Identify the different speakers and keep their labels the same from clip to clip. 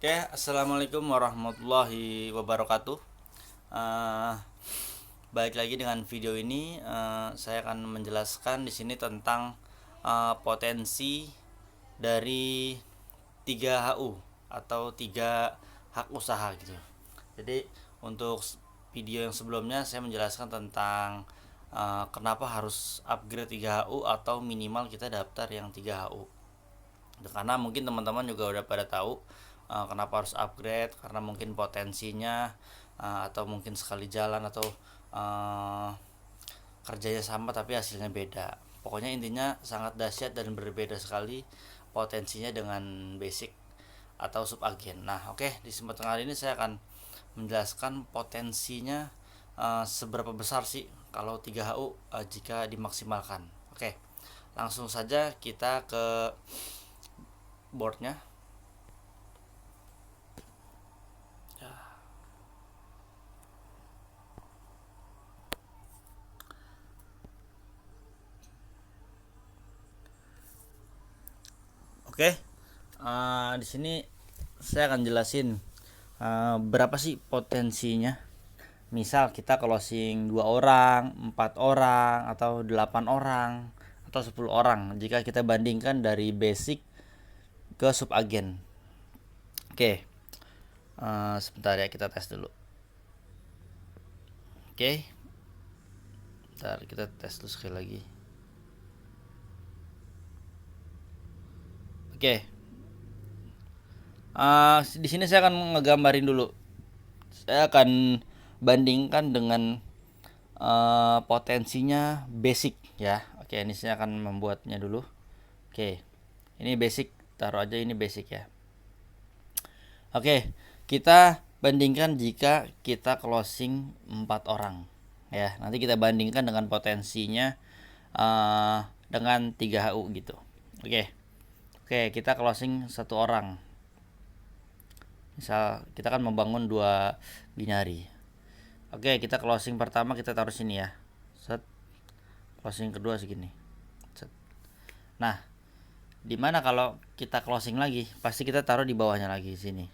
Speaker 1: Oke, assalamualaikum warahmatullahi wabarakatuh. Eh, Balik lagi dengan video ini, saya akan menjelaskan di sini tentang potensi dari 3 HU atau 3 hak usaha gitu. Jadi untuk video yang sebelumnya saya menjelaskan tentang kenapa harus upgrade 3 HU atau minimal kita daftar yang 3 HU. Karena mungkin teman-teman juga udah pada tahu kenapa harus upgrade, karena mungkin potensinya atau mungkin sekali jalan atau uh, kerjanya sama tapi hasilnya beda. Pokoknya intinya sangat dahsyat dan berbeda sekali potensinya dengan basic atau sub agen. Nah, oke, di kesempatan kali ini saya akan menjelaskan potensinya seberapa besar sih kalau 3HU jika dimaksimalkan. Oke, langsung saja kita ke boardnya. Oke, di sini saya akan jelasin berapa sih potensinya. Misal kita closing 2 orang, 4 orang, atau 8 orang, atau 10 orang. Jika kita bandingkan dari basic ke sub agen. Oke, sebentar ya kita tes dulu. Oke, bentar kita tes dulu sekali lagi. Oke, di sini saya akan ngegambarin dulu. Saya akan bandingkan dengan potensinya basic ya. Oke, ini saya akan membuatnya dulu. Oke, ini basic, taruh aja ini basic ya. Oke, kita bandingkan jika kita closing 4 orang ya. Nanti kita bandingkan dengan potensinya dengan 3HU gitu. Oke, kita closing 1 orang. Misal kita kan membangun 2 binary. Oke, kita closing pertama kita taruh sini ya. Set. Closing kedua segini. Set. Nah, dimana kalau kita closing lagi, pasti kita taruh di bawahnya lagi sini.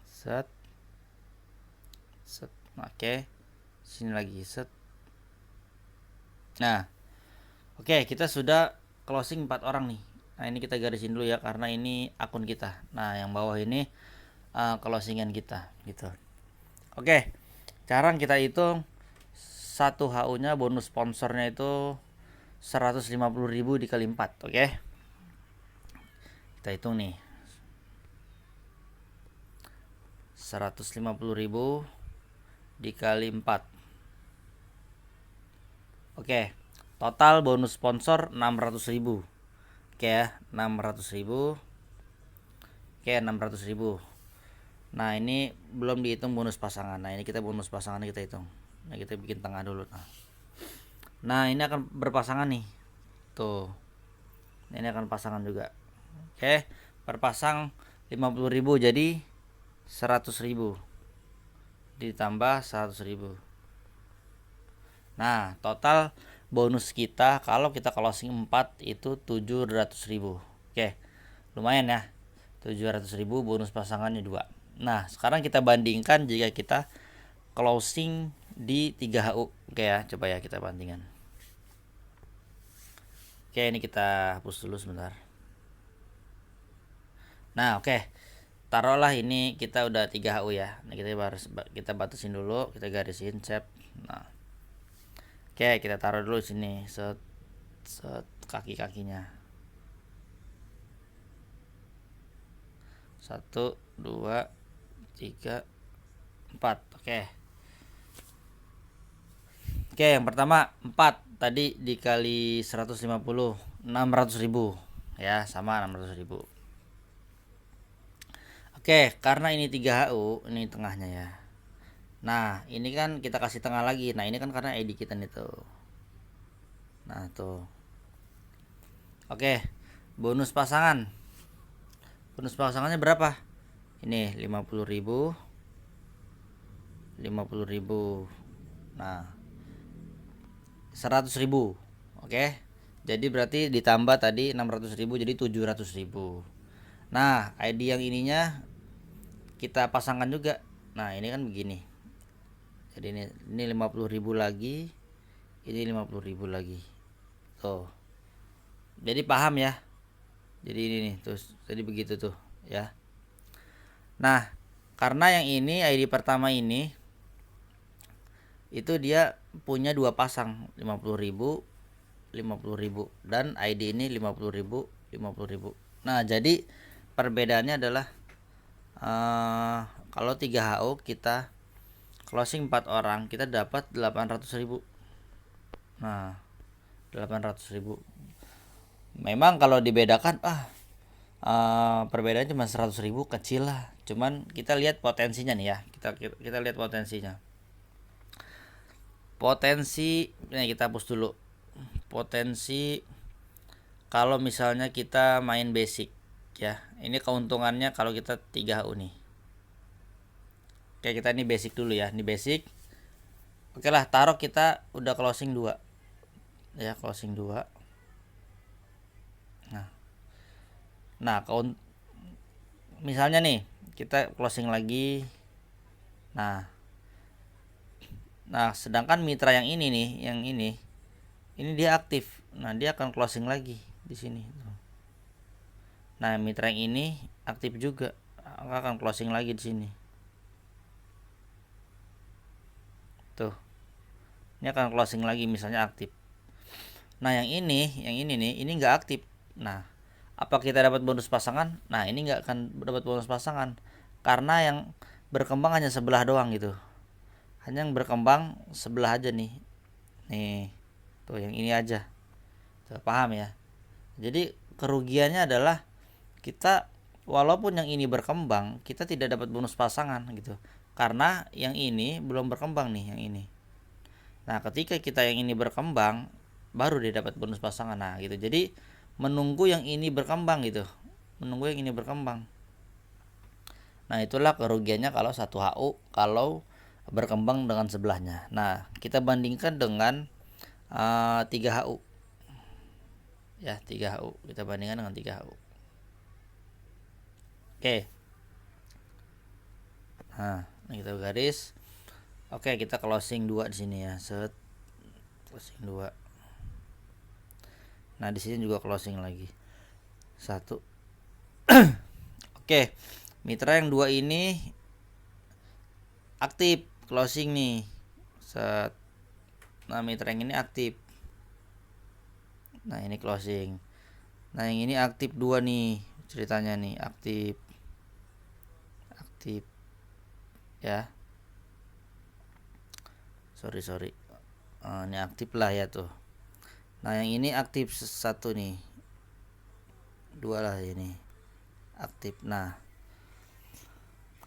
Speaker 1: Set. Set. Oke. Sini lagi set. Nah, oke, kita sudah closing 4 orang nih. Nah, ini kita garisin dulu ya karena ini akun kita. Nah, yang bawah ini closingan kita gitu. Oke, cara kita hitung 1HU-nya bonus sponsornya itu 150.000 dikali 4. Oke, kita hitung nih 150.000 dikali 4. Oke, total bonus sponsor 600.000. Oke ya, 600.000. Oke, 600.000. Nah, ini belum dihitung bonus pasangan. Nah, ini kita bonus pasangan kita hitung. Nah, kita bikin tengah dulu. Nah, ini akan berpasangan nih. Tuh. Ini akan pasangan juga. Oke, perpasang 50.000 jadi 100.000 ditambah 100.000. Nah, total bonus kita kalau kita closing 4 itu 700.000. Oke, lumayan ya. 700.000 bonus pasangannya 2. Nah, sekarang kita bandingkan jika kita closing di 3HU. Oke ya, coba ya kita bandingkan. Oke, ini kita hapus dulu sebentar. Nah, oke. Taruhlah ini kita udah 3HU ya. Nah, kita batasin dulu, kita garisin shape. Nah. Oke, kita taruh dulu sini set kaki-kakinya. 1 2 3 4. Oke, yang pertama 4 tadi dikali 150, 600.000 ya, sama 600.000. Oke, karena ini 3HU, ini tengahnya ya. Nah, ini kan kita kasih tengah lagi. Nah, ini kan karena ID kita nih tuh. Nah, tuh. Oke, bonus pasangan. Bonus pasangannya berapa? Ini 50.000. 50.000. Nah, 100.000. Oke. Jadi berarti ditambah tadi 600.000 jadi 700.000. Nah, ID yang ininya kita pasangkan juga. Nah ini kan begini, jadi ini 50.000 lagi, ini 50.000 lagi tuh, jadi paham ya. Jadi ini nih terus jadi begitu tuh ya. Nah karena yang ini ID pertama ini itu dia punya dua pasang 50.000 dan ID ini 50.000 50.000. Nah jadi perbedaannya adalah kalau 3HU kita closing 4 orang kita dapat 800.000. Nah 800.000 memang kalau dibedakan perbedaannya cuma 100.000, kecil lah. Cuman kita lihat potensinya nih ya, kita lihat potensinya. Potensi nih kita hapus dulu. Potensi kalau misalnya kita main basic ya, ini keuntungannya kalau kita 3HU nih. Oke, kita ini basic dulu ya, ini basic. Oke lah, taruh kita udah closing 2 ya, closing 2. Nah misalnya nih kita closing lagi. Nah sedangkan mitra yang ini nih, yang ini dia aktif. Nah dia akan closing lagi di sini. Nah mitra yang ini aktif juga, akan closing lagi di sini. Tuh, ini akan closing lagi misalnya aktif. Nah yang ini nih, ini nggak aktif. Nah apa kita dapat bonus pasangan? Nah ini nggak akan dapat bonus pasangan karena yang berkembang hanya sebelah doang gitu, hanya yang berkembang sebelah aja nih tuh, yang ini aja tuh, paham ya. Jadi kerugiannya adalah kita walaupun yang ini berkembang kita tidak dapat bonus pasangan gitu, karena yang ini belum berkembang nih, yang ini. Nah ketika kita yang ini berkembang baru dia dapat bonus pasangan. Nah gitu, jadi menunggu yang ini berkembang gitu, menunggu yang ini berkembang. Nah itulah kerugiannya kalau 1HU kalau berkembang dengan sebelahnya. Nah kita bandingkan dengan 3HU ya, 3HU kita bandingkan dengan 3HU. Oke, nah kita garis. Oke, kita closing 2 di sini ya, set closing 2. Nah di sini juga closing lagi 1. Oke, mitra yang 2 ini aktif closing nih, set. Nah mitra yang ini aktif. Nah ini closing. Nah yang ini aktif 2 nih ceritanya nih, aktif ya. Sorry ini aktif lah ya tuh. Nah yang ini aktif 1 nih, 2 lah ini aktif. Nah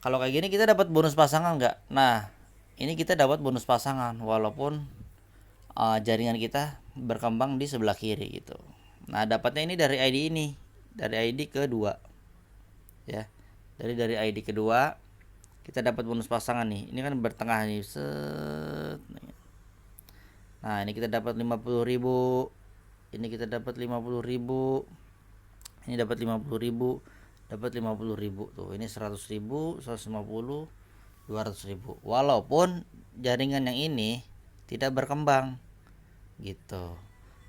Speaker 1: kalau kayak gini kita dapat bonus pasangan nggak? Nah ini kita dapat bonus pasangan walaupun jaringan kita berkembang di sebelah kiri gitu. Nah dapatnya ini dari ID ini, dari ID kedua ya, dari ID kedua kita dapat bonus pasangan nih. Ini kan bertengah nih, set. Nah ini kita dapat 50.000, ini kita dapat 50.000, ini dapat 50.000, dapat 50.000 tuh. Ini 100.000, 150, 200.000. Walaupun jaringan yang ini tidak berkembang gitu.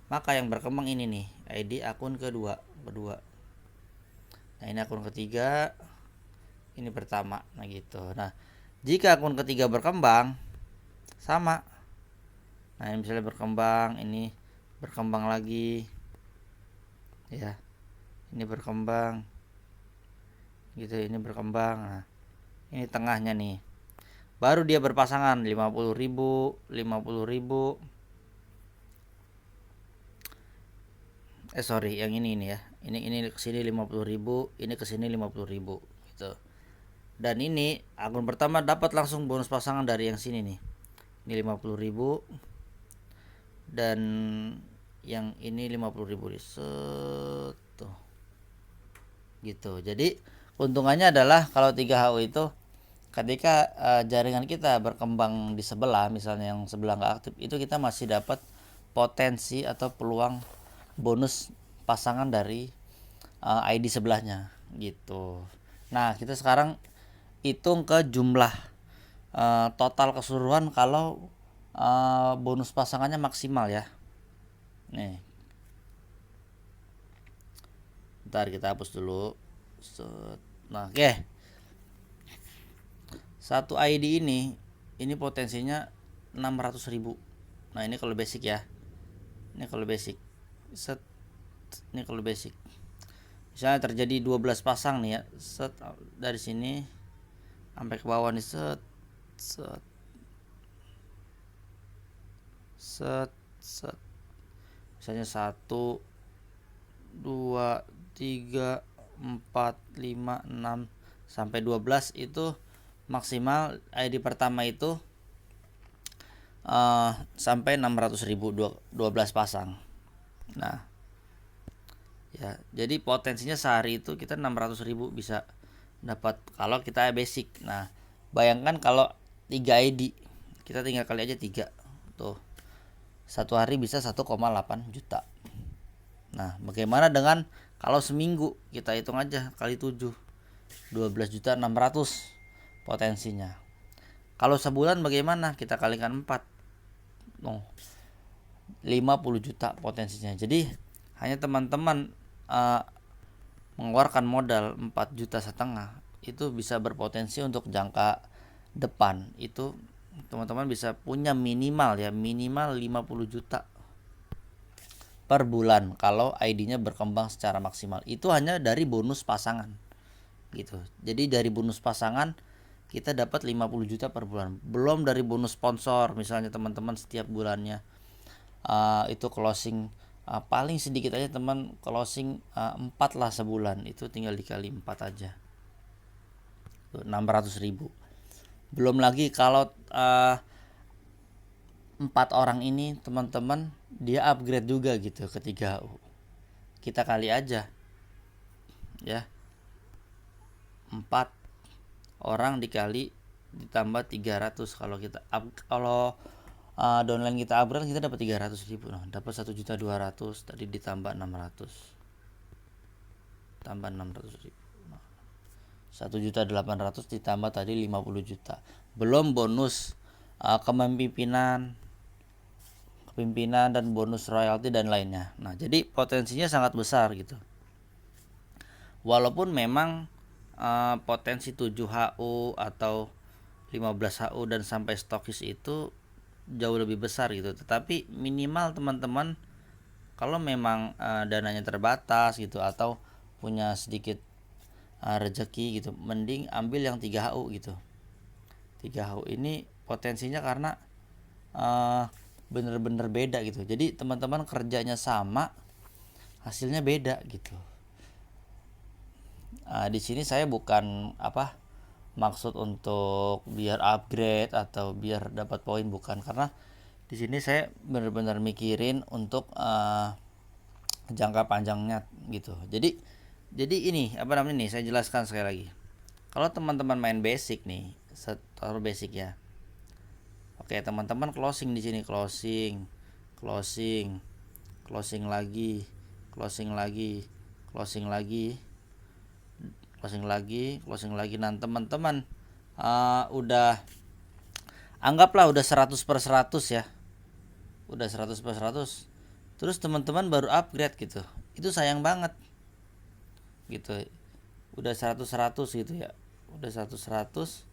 Speaker 1: Maka yang berkembang ini nih, ID akun kedua. Nah ini akun ketiga, ini pertama. Nah gitu. Nah jika akun ketiga berkembang sama, nah ini misalnya berkembang, ini berkembang lagi ya, ini berkembang gitu, ini berkembang. Nah ini tengahnya nih, baru dia berpasangan 50.000, 50.000. Yang ini ya, ini kesini 50.000, ini kesini 50.000 gitu. Dan ini akun pertama dapat langsung bonus pasangan dari yang sini nih, ini 50.000 dan yang ini 50.000 tuh gitu. Jadi keuntungannya adalah kalau 3HU itu ketika jaringan kita berkembang di sebelah, misalnya yang sebelah nggak aktif, itu kita masih dapat potensi atau peluang bonus pasangan dari ID sebelahnya gitu. Nah kita sekarang hitung ke jumlah total keseluruhan kalau bonus pasangannya maksimal ya. Nih, ntar kita hapus dulu. Nah, oke. Satu ID ini potensinya 600.000. Nah, ini kalau basic ya. Ini kalau basic. Ini kalau basic. Misalnya terjadi 12 pasang nih ya. Dari sini sampai ke bawah nih set. Misalnya 1 2 3 4 5 6 sampai 12 itu maksimal ID pertama itu sampai 600.000 12 pasang. Nah, ya, jadi potensinya sehari itu kita 600.000 bisa dapat kalau kita basic. Nah, bayangkan kalau 3 ID, kita tinggal kali aja 3. Tuh. Satu hari bisa 1,8 juta. Nah, bagaimana dengan kalau seminggu? Kita hitung aja kali 7. 12.600.000 potensinya. Kalau sebulan bagaimana? Kita kalikan 4. 50 juta potensinya. Jadi hanya teman-teman mengeluarkan modal 4,5 juta itu bisa berpotensi untuk jangka depan. Itu teman-teman bisa punya minimal 50 juta per bulan kalau ID-nya berkembang secara maksimal. Itu hanya dari bonus pasangan gitu. Jadi dari bonus pasangan kita dapat 50 juta per bulan. Belum dari bonus sponsor, misalnya teman-teman setiap bulannya itu closing paling sedikit aja teman closing 4 lah sebulan, itu tinggal dikali 4 aja. 600.000. Belum lagi kalau 4 orang ini teman-teman dia upgrade juga gitu ke 3HU. Kita kali aja ya. 4 orang dikali ditambah 300. Kalau kita downline kita upgrade kita dapat 300.000. Nah, dapat 1.200.000 tadi ditambah 600. Tambah 600.000. 1.800.000 ditambah tadi 50 juta. Belum bonus kepemimpinan dan bonus royalti dan lainnya. Nah, jadi potensinya sangat besar gitu. Walaupun memang potensi 7HU atau 15HU dan sampai stokis itu jauh lebih besar gitu. Tetapi minimal teman-teman kalau memang dananya terbatas gitu atau punya sedikit rezeki gitu, mending ambil yang 3HU gitu. 3HU ini potensinya karena bener-bener beda gitu. Jadi teman-teman kerjanya sama, hasilnya beda gitu. Di sini saya bukan maksud untuk biar upgrade atau biar dapat poin, bukan, karena di sini saya benar-benar mikirin untuk jangka panjangnya gitu. Jadi ini nih saya jelaskan sekali lagi. Kalau teman-teman main basic nih, taruh basic ya. Oke, teman-teman closing di sini, closing lagi, Nah, teman-teman udah anggaplah udah 100/100 ya. Udah 100/100. Terus teman-teman baru upgrade gitu. Itu sayang banget. Gitu. Udah 100/100 gitu ya. Udah 100/100.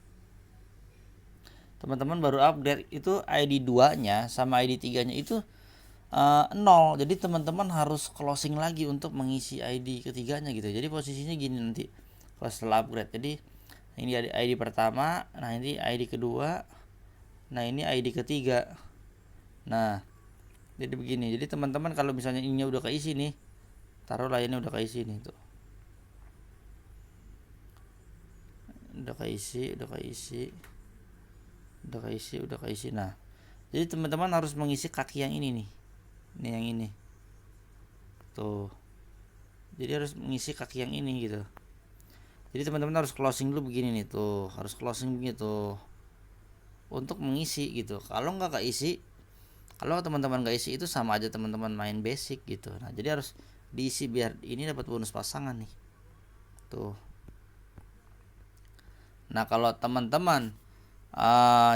Speaker 1: Teman-teman baru upgrade itu ID 2-nya sama ID 3-nya itu 0. Jadi teman-teman harus closing lagi untuk mengisi ID ketiganya gitu. Jadi posisinya gini nanti kalau setelah upgrade. Jadi ini ID pertama, nah ini ID kedua, nah ini ID ketiga. Nah, jadi begini. Jadi teman-teman kalau misalnya ininya udah keisi nih, taruhlah ini udah keisi nih tuh. Udah keisi. Nah, jadi teman-teman harus mengisi kaki yang ini nih. Ini yang ini. Tuh. Jadi harus mengisi kaki yang ini gitu. Jadi teman-teman harus closing dulu begini nih tuh, harus closing begitu untuk mengisi gitu. Kalau nggak keisi, kalau teman-teman nggak isi itu sama aja teman-teman main basic gitu. Nah, jadi harus diisi biar ini dapat bonus pasangan nih. Tuh. Nah kalau teman-teman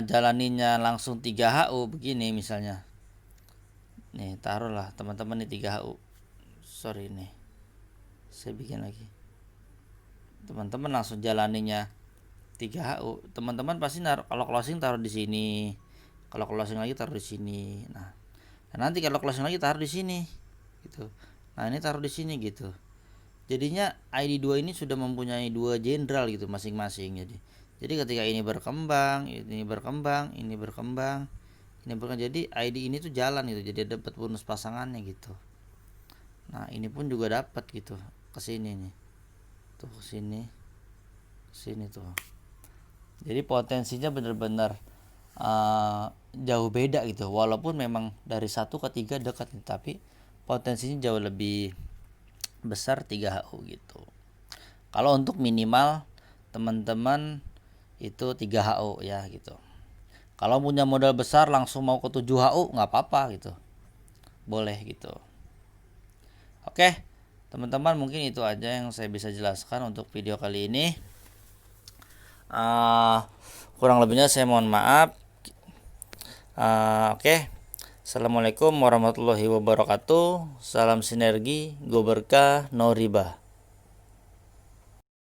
Speaker 1: jalaninya langsung 3HU begini misalnya, nih taruhlah teman-teman nih 3HU, sorry nih saya bikin lagi, teman-teman langsung jalaninya 3HU, teman-teman pasti kalau closing taruh di sini, kalau closing lagi taruh di sini. Nah nanti kalau closing lagi taruh di sini gitu. Nah ini taruh di sini gitu. Jadinya ID 2 ini sudah mempunyai dua jenderal gitu masing-masing. Jadi ketika ini berkembang, ini berkembang, ini berkembang, ini berkembang, jadi ID ini tuh jalan gitu. Jadi dapat bonus pasangannya gitu. Nah ini pun juga dapat gitu ke sini nih, tuh ke sini, sini tuh. Jadi potensinya benar-benar jauh beda gitu. Walaupun memang dari 1 ke 3 dekat, tapi potensinya jauh lebih besar 3HU gitu. Kalau untuk minimal teman-teman itu 3HU ya gitu. Kalau punya modal besar langsung mau ke 7HU nggak apa-apa gitu, boleh gitu. Oke teman-teman, mungkin itu aja yang saya bisa jelaskan untuk video kali ini. Kurang lebihnya saya mohon maaf. Oke. Assalamualaikum warahmatullahi wabarakatuh. Salam sinergi, go berkah, no riba.